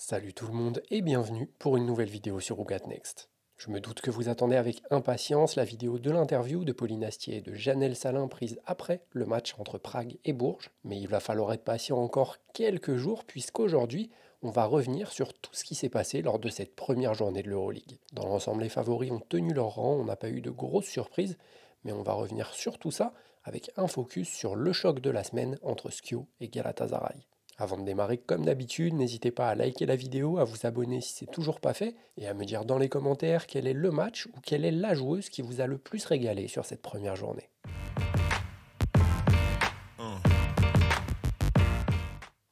Salut tout le monde et bienvenue pour une nouvelle vidéo sur Who Got Next. Je me doute que vous attendez avec impatience la vidéo de l'interview de Pauline Astier et de Janelle Salin prise après le match entre Prague et Bourges, mais il va falloir être patient encore quelques jours puisqu'aujourd'hui on va revenir sur tout ce qui s'est passé lors de cette première journée de l'Euroleague. Dans l'ensemble, les favoris ont tenu leur rang, on n'a pas eu de grosses surprises, mais on va revenir sur tout ça avec un focus sur le choc de la semaine entre Skio et Galatasaray. Avant de démarrer, comme d'habitude, n'hésitez pas à liker la vidéo, à vous abonner si c'est toujours pas fait, et à me dire dans les commentaires quel est le match ou quelle est la joueuse qui vous a le plus régalé sur cette première journée.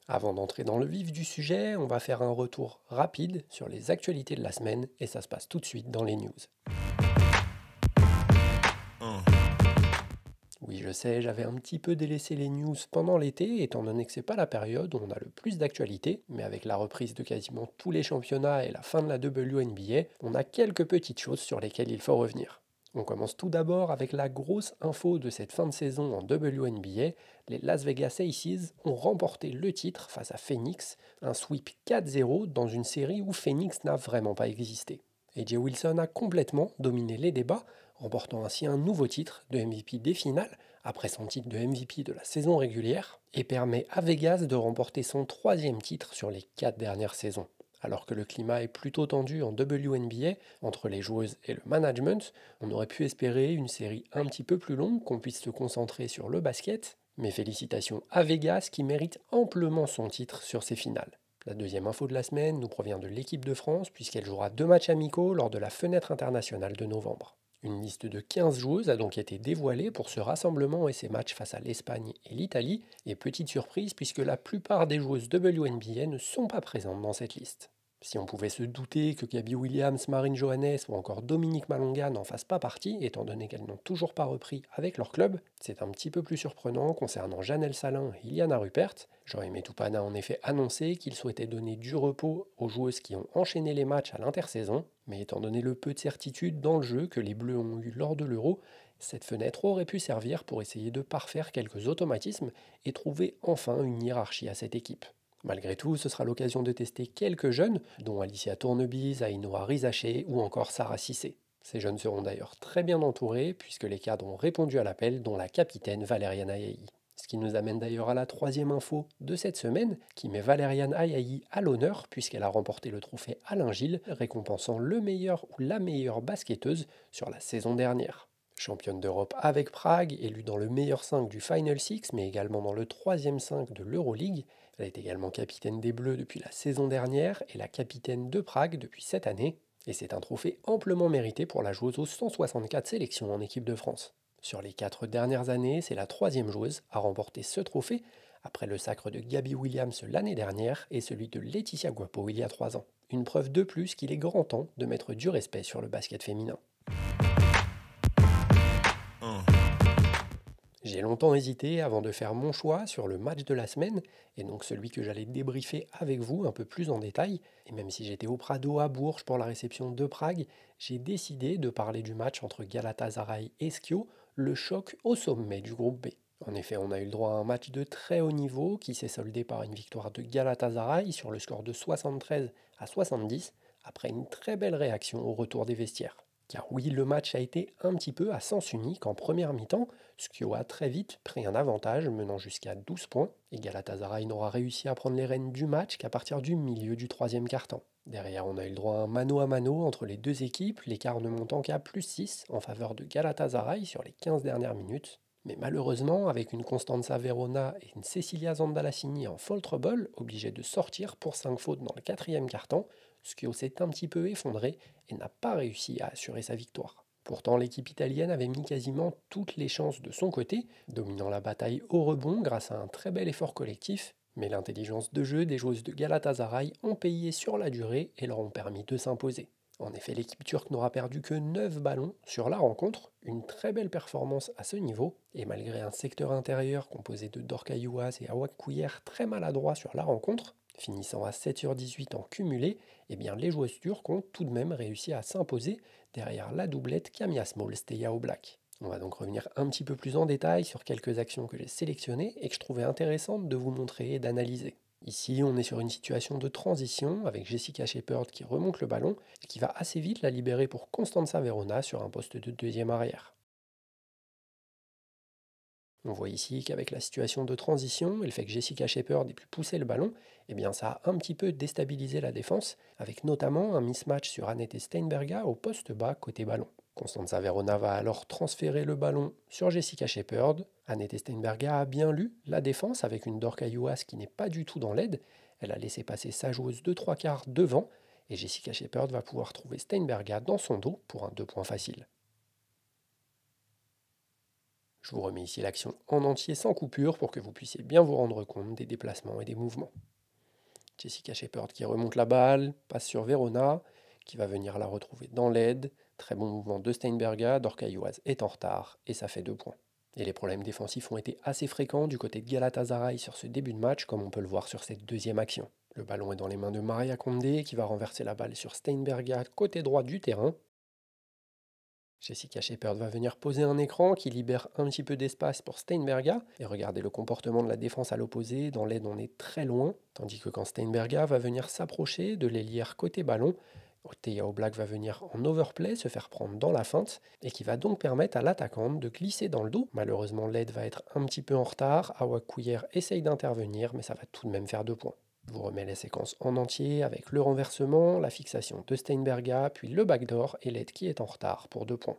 Avant d'entrer dans le vif du sujet, on va faire un retour rapide sur les actualités de la semaine, et ça se passe tout de suite dans les news. Oui, je sais, j'avais un petit peu délaissé les news pendant l'été, étant donné que c'est pas la période où on a le plus d'actualités, mais avec la reprise de quasiment tous les championnats et la fin de la WNBA, on a quelques petites choses sur lesquelles il faut revenir. On commence tout d'abord avec la grosse info de cette fin de saison en WNBA. Les Las Vegas Aces ont remporté le titre face à Phoenix, un sweep 4-0 dans une série où Phoenix n'a vraiment pas existé. AJ Wilson a complètement dominé les débats, remportant ainsi un nouveau titre de MVP des finales, après son titre de MVP de la saison régulière, et permet à Vegas de remporter son troisième titre sur les 4 dernières saisons. Alors que le climat est plutôt tendu en WNBA entre les joueuses et le management, on aurait pu espérer une série un petit peu plus longue, qu'on puisse se concentrer sur le basket, mais félicitations à Vegas qui mérite amplement son titre sur ces finales. La deuxième info de la semaine nous provient de l'équipe de France puisqu'elle jouera 2 matchs amicaux lors de la fenêtre internationale de novembre. Une liste de 15 joueuses a donc été dévoilée pour ce rassemblement et ses matchs face à l'Espagne et l'Italie, et petite surprise puisque la plupart des joueuses WNBA ne sont pas présentes dans cette liste. Si on pouvait se douter que Gabby Williams, Marine Johannes ou encore Dominique Malonga n'en fassent pas partie, étant donné qu'elles n'ont toujours pas repris avec leur club, c'est un petit peu plus surprenant concernant Janelle Salin et Iliana Rupert. Jean-Aimé Toupane a en effet annoncé qu'il souhaitait donner du repos aux joueuses qui ont enchaîné les matchs à l'intersaison, mais étant donné le peu de certitude dans le jeu que les Bleus ont eu lors de l'Euro, cette fenêtre aurait pu servir pour essayer de parfaire quelques automatismes et trouver enfin une hiérarchie à cette équipe. Malgré tout, ce sera l'occasion de tester quelques jeunes, dont Alicia Tournebise, Ainoa Rizaché ou encore Sarah Cissé. Ces jeunes seront d'ailleurs très bien entourés puisque les cadres ont répondu à l'appel, dont la capitaine Valériane Ayayi. Ce qui nous amène d'ailleurs à la troisième info de cette semaine, qui met Valériane Ayayi à l'honneur puisqu'elle a remporté le trophée Alain Gilles, récompensant le meilleur ou la meilleure basketteuse sur la saison dernière. Championne d'Europe avec Prague, élue dans le meilleur 5 du Final Six, mais également dans le troisième 5 de l'Euroleague. Elle est également capitaine des Bleus depuis la saison dernière et la capitaine de Prague depuis cette année. Et c'est un trophée amplement mérité pour la joueuse aux 164 sélections en équipe de France. Sur les 4 dernières années, c'est la troisième joueuse à remporter ce trophée, après le sacre de Gabby Williams l'année dernière et celui de Laetitia Guapo il y a 3 ans. Une preuve de plus qu'il est grand temps de mettre du respect sur le basket féminin. J'ai longtemps hésité avant de faire mon choix sur le match de la semaine, et donc celui que j'allais débriefer avec vous un peu plus en détail. Et même si j'étais au Prado à Bourges pour la réception de Prague, j'ai décidé de parler du match entre Galatasaray et Skio, le choc au sommet du groupe B. En effet, on a eu le droit à un match de très haut niveau qui s'est soldé par une victoire de Galatasaray sur le score de 73-70, après une très belle réaction au retour des vestiaires. Car oui, le match a été un petit peu à sens unique en première mi-temps. Skio a très vite pris un avantage, menant jusqu'à 12 points, et Galatasaray n'aura réussi à prendre les rênes du match qu'à partir du milieu du troisième quart-temps. Derrière, on a eu le droit à un mano à mano entre les deux équipes, l'écart ne montant qu'à plus 6 en faveur de Galatasaray sur les 15 dernières minutes. Mais malheureusement, avec une Constanza Verona et une Cecilia Zandalassini en fall trouble, obligées de sortir pour 5 fautes dans le quatrième quart-temps, Skio s'est un petit peu effondré et n'a pas réussi à assurer sa victoire. Pourtant, l'équipe italienne avait mis quasiment toutes les chances de son côté, dominant la bataille au rebond grâce à un très bel effort collectif, mais l'intelligence de jeu des joueuses de Galatasaray ont payé sur la durée et leur ont permis de s'imposer. En effet, l'équipe turque n'aura perdu que 9 ballons sur la rencontre, une très belle performance à ce niveau, et malgré un secteur intérieur composé de Dorka Youaz et Awak Kouyer très maladroits sur la rencontre, finissant à 7 sur 18 en cumulé, eh bien les joueuses turques ont tout de même réussi à s'imposer derrière la doublette Kamia Small-Steya Black. On va donc revenir un petit peu plus en détail sur quelques actions que j'ai sélectionnées et que je trouvais intéressantes de vous montrer et d'analyser. Ici, on est sur une situation de transition avec Jessica Shepard qui remonte le ballon et qui va assez vite la libérer pour Constanza Verona sur un poste de deuxième arrière. On voit ici qu'avec la situation de transition et le fait que Jessica Shepard ait pu pousser le ballon, eh bien ça a un petit peu déstabilisé la défense, avec notamment un mismatch sur Annette Steinberga au poste bas côté ballon. Constanza Verona va alors transférer le ballon sur Jessica Shepard. Annette Steinberga a bien lu la défense avec une Dorca Yuas qui n'est pas du tout dans l'aide. Elle a laissé passer sa joueuse de 3/4 devant et Jessica Shepard va pouvoir trouver Steinberga dans son dos pour un 2 points facile. Je vous remets ici l'action en entier sans coupure pour que vous puissiez bien vous rendre compte des déplacements et des mouvements. Jessica Shepard qui remonte la balle, passe sur Verona, qui va venir la retrouver dans l'aide. Très bon mouvement de Steinberga, Dorca Yuas est en retard et ça fait 2 points. Et les problèmes défensifs ont été assez fréquents du côté de Galatasaray sur ce début de match, comme on peut le voir sur cette deuxième action. Le ballon est dans les mains de Maria Condé qui va renverser la balle sur Steinberga côté droit du terrain. Jessica Shepard va venir poser un écran qui libère un petit peu d'espace pour Steinberga. Et regardez le comportement de la défense à l'opposé. Dans l'aide, on est très loin. Tandis que quand Steinberga va venir s'approcher de l'ailière côté ballon, Teia Oblak va venir en overplay, se faire prendre dans la feinte, et qui va donc permettre à l'attaquante de glisser dans le dos. Malheureusement, l'aide va être un petit peu en retard. Awak Couillère essaye d'intervenir, mais ça va tout de même faire 2 points. Je vous remets les séquences en entier avec le renversement, la fixation de Steinberga, puis le backdoor et l'aide qui est en retard pour 2 points.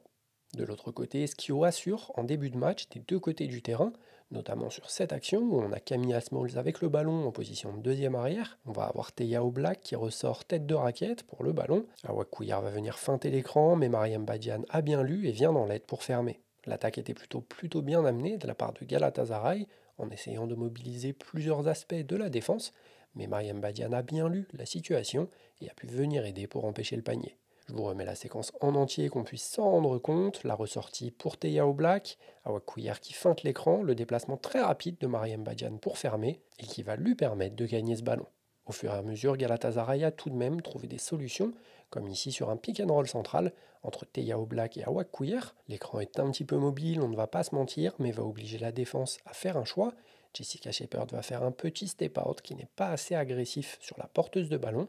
De l'autre côté, Skio assure en début de match des deux côtés du terrain, notamment sur cette action où on a Camilla Smalls avec le ballon en position de deuxième arrière. On va avoir Teia Oblak qui ressort tête de raquette pour le ballon. Awak Couillard va venir feinter l'écran, mais Mariam Badian a bien lu et vient dans l'aide pour fermer. L'attaque était plutôt bien amenée de la part de Galatasaray en essayant de mobiliser plusieurs aspects de la défense, mais Mariam Badian a bien lu la situation et a pu venir aider pour empêcher le panier. Je vous remets la séquence en entier qu'on puisse s'en rendre compte. La ressortie pour Teia Oblak, Awak Couillard qui feinte l'écran, le déplacement très rapide de Mariam Badian pour fermer et qui va lui permettre de gagner ce ballon. Au fur et à mesure, Galatasaray a tout de même trouvé des solutions, comme ici sur un pick and roll central entre Teia Oblak et Awak Couillard. L'écran est un petit peu mobile, on ne va pas se mentir, mais va obliger la défense à faire un choix. Jessica Shepard va faire un petit step out qui n'est pas assez agressif sur la porteuse de ballon.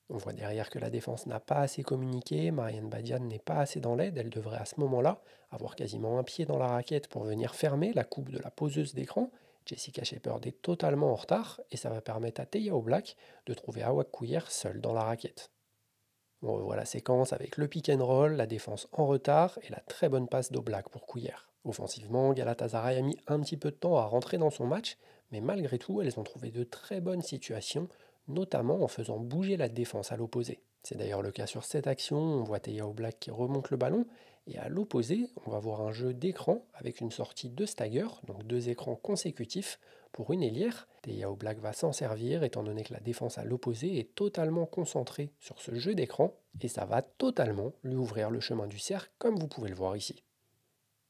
On voit derrière que la défense n'a pas assez communiqué, Marianne Badian n'est pas assez dans l'aide, elle devrait à ce moment-là avoir quasiment un pied dans la raquette pour venir fermer la coupe de la poseuse d'écran. Jessica Shepard est totalement en retard et ça va permettre à Teia Oblak de trouver Awak Couillère seule dans la raquette. On revoit la séquence avec le pick and roll, la défense en retard et la très bonne passe d'Oblak pour Couillère. Offensivement, Galatasaray a mis un petit peu de temps à rentrer dans son match, mais malgré tout, elles ont trouvé de très bonnes situations, notamment en faisant bouger la défense à l'opposé. C'est d'ailleurs le cas sur cette action, on voit Teia Oblak qui remonte le ballon, et à l'opposé, on va voir un jeu d'écran avec une sortie de stagger, donc 2 écrans consécutifs pour une ailière. Teia Oblak va s'en servir étant donné que la défense à l'opposé est totalement concentrée sur ce jeu d'écran, et ça va totalement lui ouvrir le chemin du cercle comme vous pouvez le voir ici.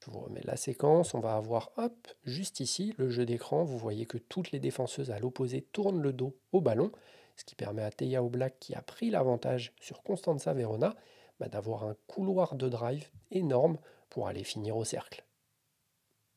Je vous remets la séquence, on va avoir, hop, juste ici, le jeu d'écran. Vous voyez que toutes les défenseuses à l'opposé tournent le dos au ballon, ce qui permet à Teia Oblak, qui a pris l'avantage sur Constanza Verona, d'avoir un couloir de drive énorme pour aller finir au cercle.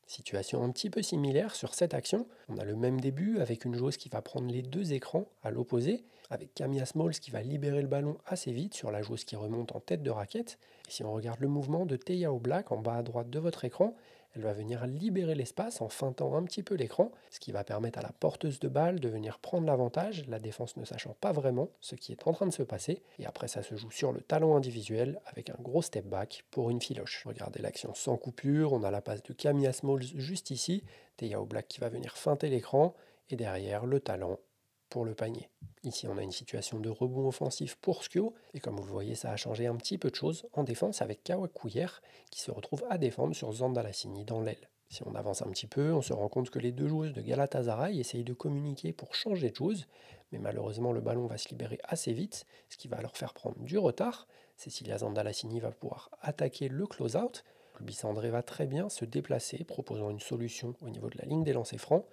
Situation un petit peu similaire sur cette action. On a le même début avec une joueuse qui va prendre les 2 écrans à l'opposé, avec Camilla Smalls qui va libérer le ballon assez vite sur la joueuse qui remonte en tête de raquette. Et si on regarde le mouvement de Teia Oblak en bas à droite de votre écran, elle va venir libérer l'espace en feintant un petit peu l'écran, ce qui va permettre à la porteuse de balle de venir prendre l'avantage, la défense ne sachant pas vraiment ce qui est en train de se passer. Et après ça se joue sur le talent individuel avec un gros step back pour une filoche. Regardez l'action sans coupure, on a la passe de Camilla Smalls juste ici, Teia Oblak qui va venir feinter l'écran, et derrière le talent pour le panier. Ici, on a une situation de rebond offensif pour Skio, et comme vous le voyez, ça a changé un petit peu de choses en défense avec Awak Couillère qui se retrouve à défendre sur Zandalassini dans l'aile. Si on avance un petit peu, on se rend compte que les 2 joueuses de Galatasaray essayent de communiquer pour changer de joueuse, mais malheureusement le ballon va se libérer assez vite, ce qui va leur faire prendre du retard. Cecilia Zandalassini va pouvoir attaquer le close-out. Bissandré va très bien se déplacer, proposant une solution au niveau de la ligne des lancers francs.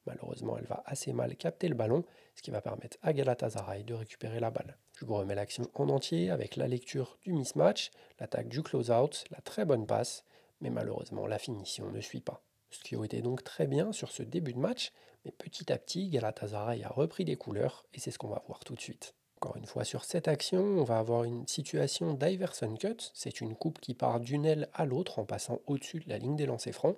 Malheureusement, elle va assez mal capter le ballon, ce qui va permettre à Galatasaray de récupérer la balle. Je vous remets l'action en entier avec la lecture du mismatch, l'attaque du close-out, la très bonne passe, mais malheureusement la finition ne suit pas. Skio était donc très bien sur ce début de match, mais petit à petit, Galatasaray a repris des couleurs et c'est ce qu'on va voir tout de suite. Encore une fois, sur cette action, on va avoir une situation d'Iverson Cut. C'est une coupe qui part d'une aile à l'autre en passant au-dessus de la ligne des lancers francs,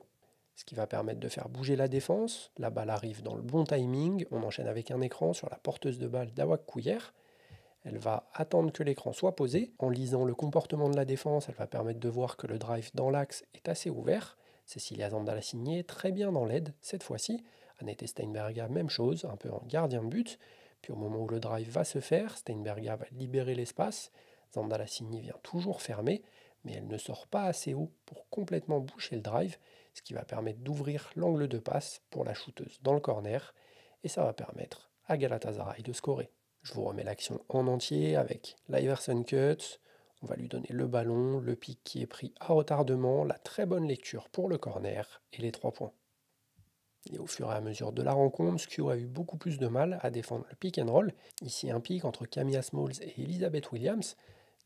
ce qui va permettre de faire bouger la défense. La balle arrive dans le bon timing. On enchaîne avec un écran sur la porteuse de balle d'Awak Kouyer. Elle va attendre que l'écran soit posé. En lisant le comportement de la défense, elle va permettre de voir que le drive dans l'axe est assez ouvert. Cecilia Zandala-Signé très bien dans l'aide cette fois-ci. Annette Steinberga, même chose, un peu en gardien de but. Puis au moment où le drive va se faire, Steinberga va libérer l'espace. Zandala-Signé vient toujours fermer, mais elle ne sort pas assez haut pour complètement boucher le drive, ce qui va permettre d'ouvrir l'angle de passe pour la shooteuse dans le corner. Et ça va permettre à Galatasaray de scorer. Je vous remets l'action en entier avec l'Iverson Cut. On va lui donner le ballon, le pic qui est pris à retardement, la très bonne lecture pour le corner et les 3 points. Et au fur et à mesure de la rencontre, Skio a eu beaucoup plus de mal à défendre le pick and roll. Ici un pick entre Camilla Smalls et Elizabeth Williams.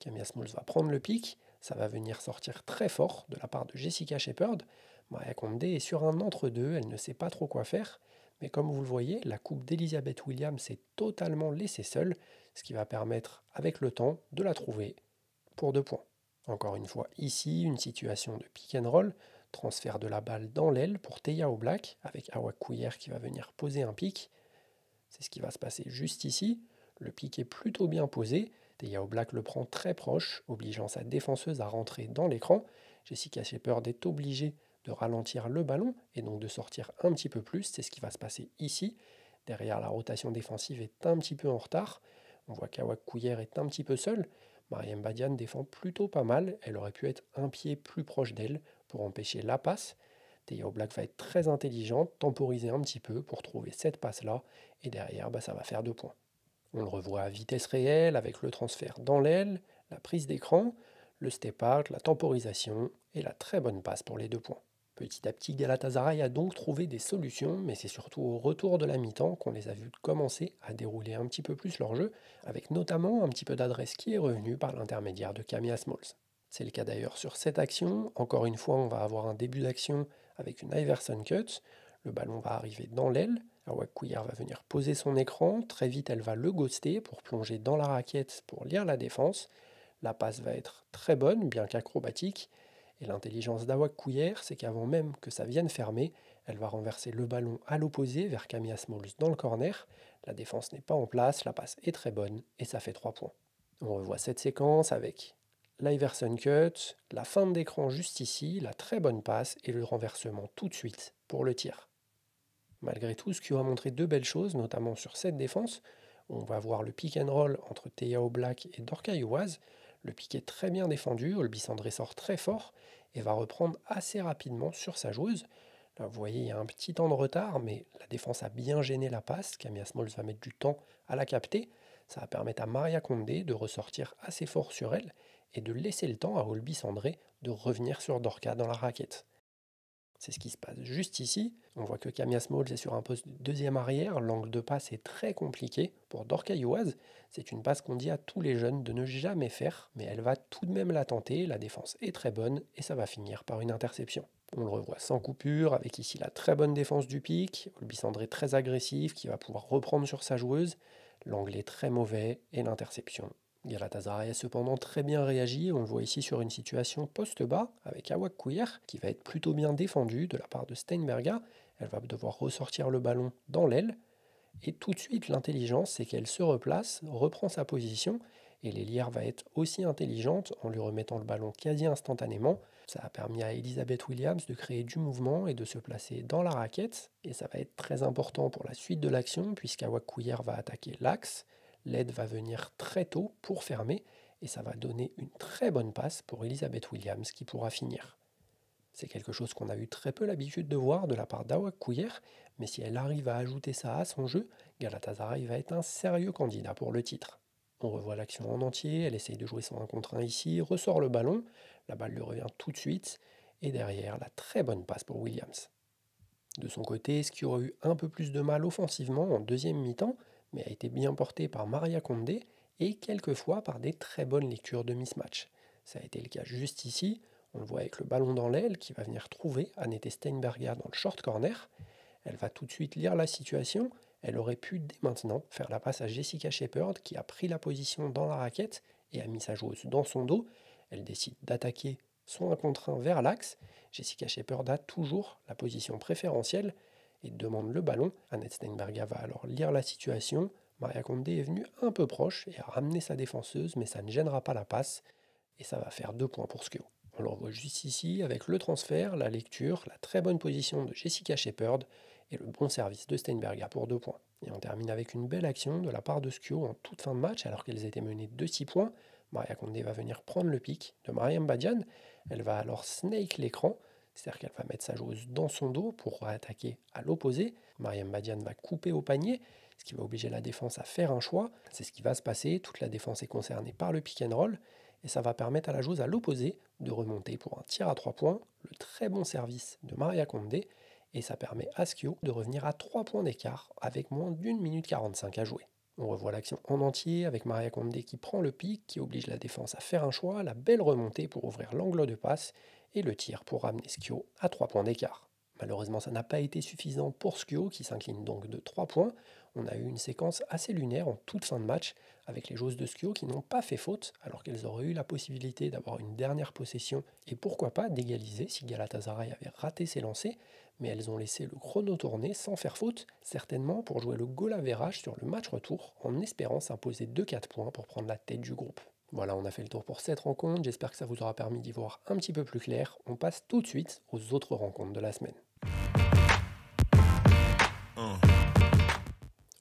Camilla Smalls va prendre le pick, ça va venir sortir très fort de la part de Jessica Shepherd. Maria Condé est sur un entre-deux, elle ne sait pas trop quoi faire. Mais comme vous le voyez, la coupe d'Elizabeth Williams est totalement laissée seule, ce qui va permettre, avec le temps, de la trouver pour 2 points. Encore une fois, ici, une situation de pick and roll, transfert de la balle dans l'aile pour Teia Oblak, avec Awak Kouyer qui va venir poser un pic. C'est ce qui va se passer juste ici. Le pic est plutôt bien posé. Teia Oblak le prend très proche, obligeant sa défenseuse à rentrer dans l'écran. Jessica Shepherd est obligée de ralentir le ballon et donc de sortir un petit peu plus. C'est ce qui va se passer ici. Derrière, la rotation défensive est un petit peu en retard. On voit qu'Awak Kouyer est un petit peu seul. Mariam Badian défend plutôt pas mal. Elle aurait pu être un pied plus proche d'elle pour empêcher la passe. Teia Oblak va être très intelligente, temporiser un petit peu pour trouver cette passe-là. Et derrière, ça va faire 2 points. On le revoit à vitesse réelle avec le transfert dans l'aile, la prise d'écran, le step-out, la temporisation et la très bonne passe pour les 2 points. Petit à petit, Galatasaray a donc trouvé des solutions, mais c'est surtout au retour de la mi-temps qu'on les a vus commencer à dérouler un petit peu plus leur jeu, avec notamment un petit peu d'adresse qui est revenue par l'intermédiaire de Camilla Smalls. C'est le cas d'ailleurs sur cette action. Encore une fois, on va avoir un début d'action avec une Iverson Cut. Le ballon va arriver dans l'aile. Awak Kouyer va venir poser son écran. Très vite, elle va le ghoster pour plonger dans la raquette pour lire la défense. La passe va être très bonne, bien qu'acrobatique. Et l'intelligence d'Awak Kouyer, c'est qu'avant même que ça vienne fermer, elle va renverser le ballon à l'opposé vers Camilla Smalls dans le corner. La défense n'est pas en place, la passe est très bonne et ça fait 3 points. On revoit cette séquence avec l'Iverson Cut, la fin d'écran juste ici, la très bonne passe et le renversement tout de suite pour le tir. Malgré tout, Skio a montré 2 belles choses, notamment sur cette défense. On va voir le pick and roll entre Teia Oblak et Dorka Youaz. Le pick est très bien défendu, Olbis André sort très fort et va reprendre assez rapidement sur sa joueuse. Là, vous voyez, il y a un petit temps de retard, mais la défense a bien gêné la passe. Camilla Smalls va mettre du temps à la capter. Ça va permettre à Maria Condé de ressortir assez fort sur elle et de laisser le temps à Olbis André de revenir sur Dorka dans la raquette. C'est ce qui se passe juste ici. On voit que Camilla Smalls est sur un poste de deuxième arrière. L'angle de passe est très compliqué pour Dorka Youaz. C'est une passe qu'on dit à tous les jeunes de ne jamais faire, mais elle va tout de même la tenter. La défense est très bonne et ça va finir par une interception. On le revoit sans coupure, avec ici la très bonne défense du pic. Olbis André très agressif qui va pouvoir reprendre sur sa joueuse. L'angle est très mauvais et l'interception. Galatasaray a cependant très bien réagi, on le voit ici sur une situation poste-bas avec Awak Kouyer qui va être plutôt bien défendue de la part de Steinberga. Elle va devoir ressortir le ballon dans l'aile et tout de suite l'intelligence c'est qu'elle se replace, reprend sa position et l'ailière va être aussi intelligente en lui remettant le ballon quasi instantanément. Ça a permis à Elizabeth Williams de créer du mouvement et de se placer dans la raquette et ça va être très important pour la suite de l'action puisqu'Awak Kouyer va attaquer l'axe. L'aide va venir très tôt pour fermer et ça va donner une très bonne passe pour Elizabeth Williams qui pourra finir. C'est quelque chose qu'on a eu très peu l'habitude de voir de la part d'Awak Kouyer, mais si elle arrive à ajouter ça à son jeu, Galatasaray va être un sérieux candidat pour le titre. On revoit l'action en entier, elle essaye de jouer son 1 contre 1 ici, ressort le ballon, la balle lui revient tout de suite, et derrière la très bonne passe pour Williams. De son côté, ce qui aurait eu un peu plus de mal offensivement en deuxième mi-temps, mais a été bien porté par Maria Condé et quelquefois par des très bonnes lectures de mismatch. Ça a été le cas juste ici. On le voit avec le ballon dans l'aile qui va venir trouver Annette Steinberger dans le short corner. Elle va tout de suite lire la situation. Elle aurait pu dès maintenant faire la passe à Jessica Shepherd qui a pris la position dans la raquette et a mis sa joueuse dans son dos. Elle décide d'attaquer son 1 contre 1 vers l'axe. Jessica Shepherd a toujours la position préférentielle et demande le ballon. Annette Steinberger va alors lire la situation. Maria Condé est venue un peu proche et a ramené sa défenseuse, mais ça ne gênera pas la passe. Et ça va faire 2 points pour Skio. On le revoit juste ici avec le transfert, la lecture, la très bonne position de Jessica Shepherd et le bon service de Steinberger pour 2 points. Et on termine avec une belle action de la part de Skio en toute fin de match alors qu'elles étaient menées de 6 points. Maria Condé va venir prendre le pic de Mariam Badian. Elle va alors snake l'écran, c'est-à-dire qu'elle va mettre sa joueuse dans son dos pour attaquer à l'opposé. Mariam Badian va couper au panier, ce qui va obliger la défense à faire un choix. C'est ce qui va se passer, toute la défense est concernée par le pick and roll. Et ça va permettre à la joueuse à l'opposé de remonter pour un tir à 3 points, le très bon service de Maria Condé, et ça permet à Skio de revenir à 3 points d'écart avec moins d'1 minute 45 à jouer. On revoit l'action en entier avec Maria Condé qui prend le pic, qui oblige la défense à faire un choix, la belle remontée pour ouvrir l'angle de passe et le tir pour ramener Skio à 3 points d'écart. Malheureusement, ça n'a pas été suffisant pour Skio qui s'incline donc de 3 points. On a eu une séquence assez lunaire en toute fin de match avec les joueuses de Skio qui n'ont pas fait faute alors qu'elles auraient eu la possibilité d'avoir une dernière possession et pourquoi pas d'égaliser si Galatasaray avait raté ses lancers, mais elles ont laissé le chrono tourner sans faire faute, certainement pour jouer le goal average sur le match retour en espérant s'imposer 2-4 points pour prendre la tête du groupe. Voilà, on a fait le tour pour cette rencontre, j'espère que ça vous aura permis d'y voir un petit peu plus clair. On passe tout de suite aux autres rencontres de la semaine.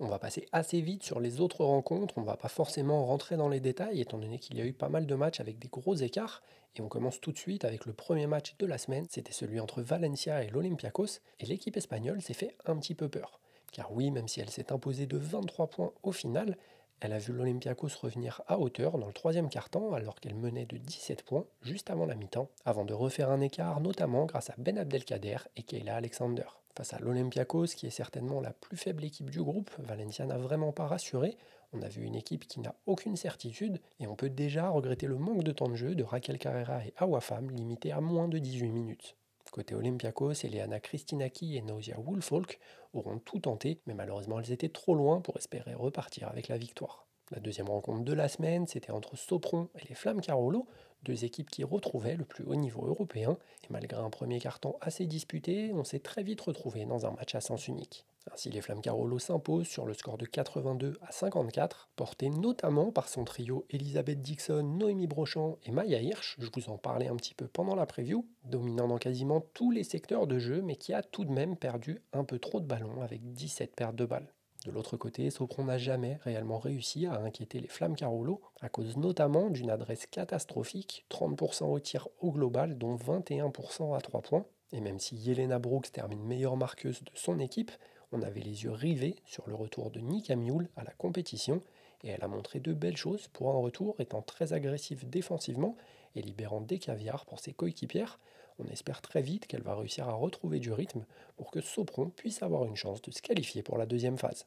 On va passer assez vite sur les autres rencontres, on ne va pas forcément rentrer dans les détails étant donné qu'il y a eu pas mal de matchs avec des gros écarts et on commence tout de suite avec le premier match de la semaine, c'était celui entre Valencia et l'Olympiakos et l'équipe espagnole s'est fait un petit peu peur. Car oui, même si elle s'est imposée de 23 points au final, elle a vu l'Olympiakos revenir à hauteur dans le troisième quart-temps alors qu'elle menait de 17 points juste avant la mi-temps, avant de refaire un écart notamment grâce à Ben Abdelkader et Kayla Alexander. Face à l'Olympiakos, qui est certainement la plus faible équipe du groupe, Valencia n'a vraiment pas rassuré. On a vu une équipe qui n'a aucune certitude et on peut déjà regretter le manque de temps de jeu de Raquel Carrera et Awafam limités à moins de 18 minutes. Côté Olympiakos, Eliana Kristinaki et Nausea Woolfolk auront tout tenté, mais malheureusement elles étaient trop loin pour espérer repartir avec la victoire. La deuxième rencontre de la semaine, c'était entre Sopron et les Flammes Carolo, deux équipes qui retrouvaient le plus haut niveau européen, et malgré un premier carton assez disputé, on s'est très vite retrouvé dans un match à sens unique. Ainsi, les Flammes Carolo s'imposent sur le score de 82 à 54, porté notamment par son trio Elisabeth Dixon, Noémie Brochant et Maya Hirsch, je vous en parlais un petit peu pendant la preview, dominant dans quasiment tous les secteurs de jeu, mais qui a tout de même perdu un peu trop de ballons avec 17 pertes de balles. De l'autre côté, Sopron n'a jamais réellement réussi à inquiéter les Flammes Carolo, à cause notamment d'une adresse catastrophique, 30% au tir au global, dont 21% à 3 points. Et même si Jelena Brooks termine meilleure marqueuse de son équipe, on avait les yeux rivés sur le retour de Nika Mule à la compétition, et elle a montré de belles choses pour un retour, étant très agressive défensivement et libérant des caviars pour ses coéquipières. On espère très vite qu'elle va réussir à retrouver du rythme pour que Sopron puisse avoir une chance de se qualifier pour la deuxième phase.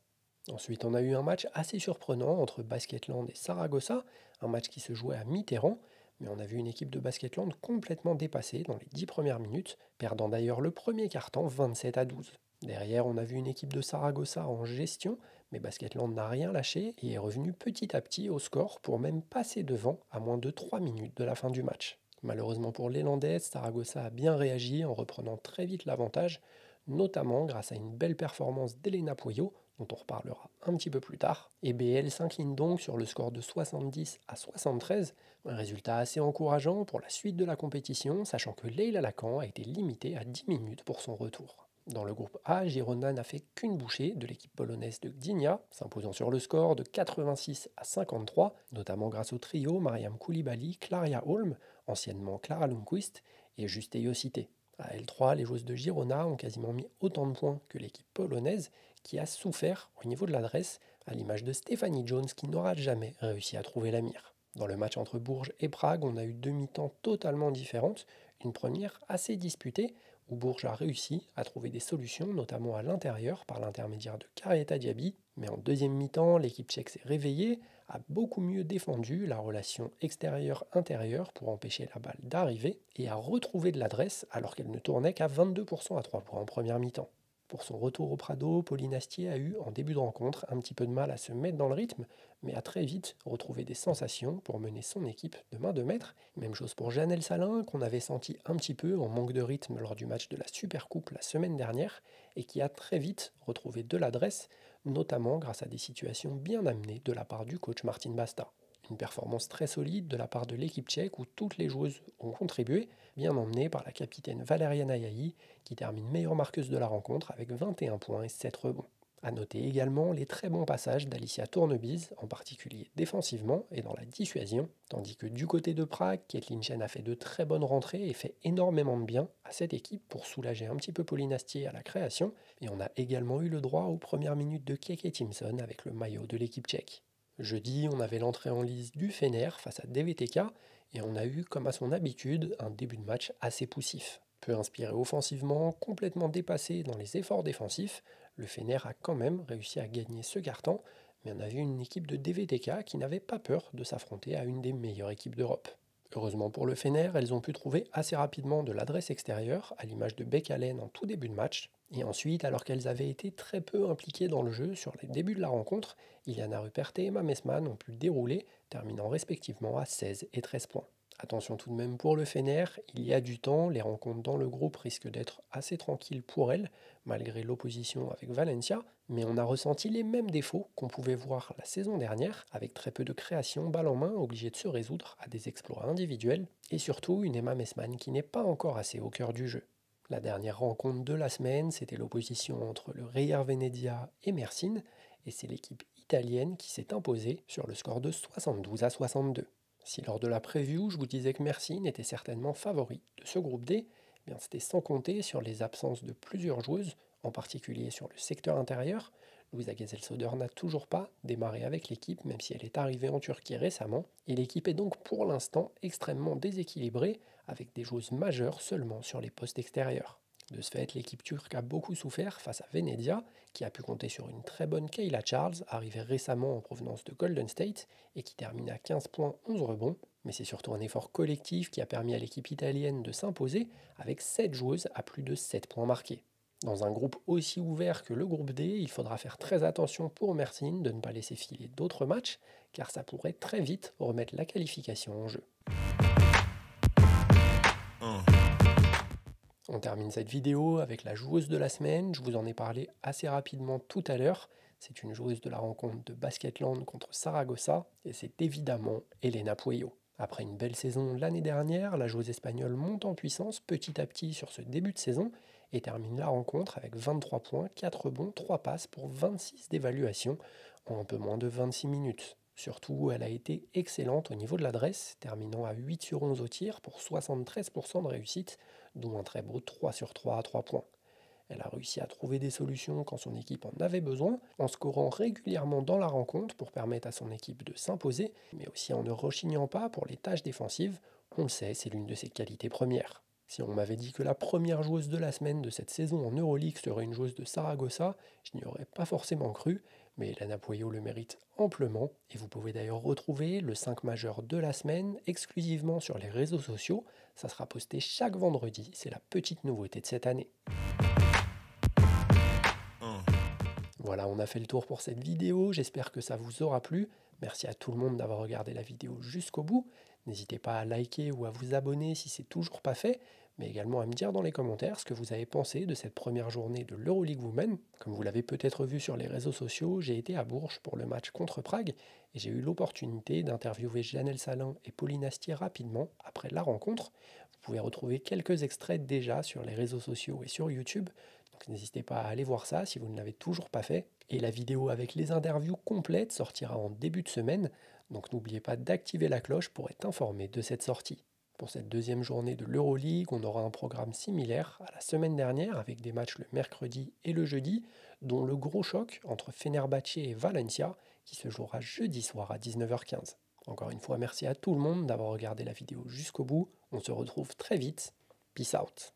Ensuite, on a eu un match assez surprenant entre Basketland et Saragossa, un match qui se jouait à mi-terrain, mais on a vu une équipe de Basketland complètement dépassée dans les 10 premières minutes, perdant d'ailleurs le premier quart-temps 27 à 12. Derrière, on a vu une équipe de Saragossa en gestion, mais Basketland n'a rien lâché et est revenu petit à petit au score pour même passer devant à moins de 3 minutes de la fin du match. Malheureusement pour les Landaises, Saragossa a bien réagi en reprenant très vite l'avantage, notamment grâce à une belle performance d'Elena Pueyo, dont on reparlera un petit peu plus tard. Et BL s'incline donc sur le score de 70 à 73, un résultat assez encourageant pour la suite de la compétition, sachant que Leila Lacan a été limitée à 10 minutes pour son retour. Dans le groupe A, Girona n'a fait qu'une bouchée de l'équipe polonaise de Gdynia, s'imposant sur le score de 86 à 53, notamment grâce au trio Mariam Koulibaly, Claria Holm, anciennement Clara Lundqvist, et Juste Yosité. À L3, les joueuses de Girona ont quasiment mis autant de points que l'équipe polonaise, qui a souffert au niveau de l'adresse, à l'image de Stephanie Jones qui n'aura jamais réussi à trouver la mire. Dans le match entre Bourges et Prague, on a eu deux mi-temps totalement différentes. Une première assez disputée, où Bourges a réussi à trouver des solutions, notamment à l'intérieur par l'intermédiaire de Karieta Diaby. Mais en deuxième mi-temps, l'équipe tchèque s'est réveillée, a beaucoup mieux défendu la relation extérieur-intérieur pour empêcher la balle d'arriver et a retrouvé de l'adresse alors qu'elle ne tournait qu'à 22% à 3 points en première mi-temps. Pour son retour au Prado, Pauline Astier a eu, en début de rencontre, un petit peu de mal à se mettre dans le rythme, mais a très vite retrouvé des sensations pour mener son équipe de main de maître. Même chose pour Janelle Salin, qu'on avait senti un petit peu en manque de rythme lors du match de la Supercoupe la semaine dernière, et qui a très vite retrouvé de l'adresse, notamment grâce à des situations bien amenées de la part du coach Martin Basta. Une performance très solide de la part de l'équipe tchèque où toutes les joueuses ont contribué, bien emmenée par la capitaine Valeriana Ayayi qui termine meilleure marqueuse de la rencontre avec 21 points et 7 rebonds. A noter également les très bons passages d'Alicia Tournebise, en particulier défensivement et dans la dissuasion, tandis que du côté de Prague, Kathleen Chen a fait de très bonnes rentrées et fait énormément de bien à cette équipe pour soulager un petit peu Pauline Astier à la création, et on a également eu le droit aux premières minutes de Keke Timson avec le maillot de l'équipe tchèque. Jeudi, on avait l'entrée en lice du Fener face à DVTK et on a eu, comme à son habitude, un début de match assez poussif. Peu inspiré offensivement, complètement dépassé dans les efforts défensifs, le Fener a quand même réussi à gagner ce quart-temps, mais on a vu une équipe de DVTK qui n'avait pas peur de s'affronter à une des meilleures équipes d'Europe. Heureusement pour le Fener, elles ont pu trouver assez rapidement de l'adresse extérieure, à l'image de Beck Allen en tout début de match. Et ensuite, alors qu'elles avaient été très peu impliquées dans le jeu sur les débuts de la rencontre, Iliana Ruppert et Emma Messmann ont pu dérouler, terminant respectivement à 16 et 13 points. Attention tout de même pour le Fener, il y a du temps, les rencontres dans le groupe risquent d'être assez tranquilles pour elles, malgré l'opposition avec Valencia, mais on a ressenti les mêmes défauts qu'on pouvait voir la saison dernière, avec très peu de création balle en main, obligée de se résoudre à des exploits individuels, et surtout une Emma Messmann qui n'est pas encore assez au cœur du jeu. La dernière rencontre de la semaine, c'était l'opposition entre le Reyer Venezia et Mersin, et c'est l'équipe italienne qui s'est imposée sur le score de 72 à 62. Si lors de la preview, je vous disais que Mersin était certainement favori de ce groupe D, eh bien c'était sans compter sur les absences de plusieurs joueuses, en particulier sur le secteur intérieur. Louisa Geselsoder n'a toujours pas démarré avec l'équipe, même si elle est arrivée en Turquie récemment, et l'équipe est donc pour l'instant extrêmement déséquilibrée, avec des joueuses majeures seulement sur les postes extérieurs. De ce fait, l'équipe turque a beaucoup souffert face à Venezia, qui a pu compter sur une très bonne Kayla Charles, arrivée récemment en provenance de Golden State, et qui termine à 15 points, 11 rebonds. Mais c'est surtout un effort collectif qui a permis à l'équipe italienne de s'imposer, avec 7 joueuses à plus de 7 points marqués. Dans un groupe aussi ouvert que le groupe D, il faudra faire très attention pour Mersin de ne pas laisser filer d'autres matchs, car ça pourrait très vite remettre la qualification en jeu. On termine cette vidéo avec la joueuse de la semaine, je vous en ai parlé assez rapidement tout à l'heure. C'est une joueuse de la rencontre de Basketland contre Saragossa et c'est évidemment Elena Pueyo. Après une belle saison l'année dernière, la joueuse espagnole monte en puissance petit à petit sur ce début de saison et termine la rencontre avec 23 points, 4 rebonds, 3 passes pour 26 d'évaluation en un peu moins de 26 minutes. Surtout, elle a été excellente au niveau de l'adresse, terminant à 8 sur 11 au tir pour 73% de réussite, dont un très beau 3 sur 3 à 3 points. Elle a réussi à trouver des solutions quand son équipe en avait besoin, en scorant régulièrement dans la rencontre pour permettre à son équipe de s'imposer, mais aussi en ne rechignant pas pour les tâches défensives. On le sait, c'est l'une de ses qualités premières. Si on m'avait dit que la première joueuse de la semaine de cette saison en Euroleague serait une joueuse de Saragossa, je n'y aurais pas forcément cru, mais Elena Pueyo le mérite amplement, et vous pouvez d'ailleurs retrouver le 5 majeur de la semaine exclusivement sur les réseaux sociaux. Ça sera posté chaque vendredi, c'est la petite nouveauté de cette année. Voilà, on a fait le tour pour cette vidéo, j'espère que ça vous aura plu. Merci à tout le monde d'avoir regardé la vidéo jusqu'au bout. N'hésitez pas à liker ou à vous abonner si c'est toujours pas fait, mais également à me dire dans les commentaires ce que vous avez pensé de cette première journée de l'Euroleague Women. Comme vous l'avez peut-être vu sur les réseaux sociaux, j'ai été à Bourges pour le match contre Prague et j'ai eu l'opportunité d'interviewer Janelle Salin et Pauline Astier rapidement après la rencontre. Vous pouvez retrouver quelques extraits déjà sur les réseaux sociaux et sur YouTube, donc n'hésitez pas à aller voir ça si vous ne l'avez toujours pas fait. Et la vidéo avec les interviews complètes sortira en début de semaine, donc n'oubliez pas d'activer la cloche pour être informé de cette sortie. Pour cette deuxième journée de l'Euroleague, on aura un programme similaire à la semaine dernière avec des matchs le mercredi et le jeudi, dont le gros choc entre Fenerbahçe et Valencia qui se jouera jeudi soir à 19h15. Encore une fois, merci à tout le monde d'avoir regardé la vidéo jusqu'au bout. On se retrouve très vite. Peace out.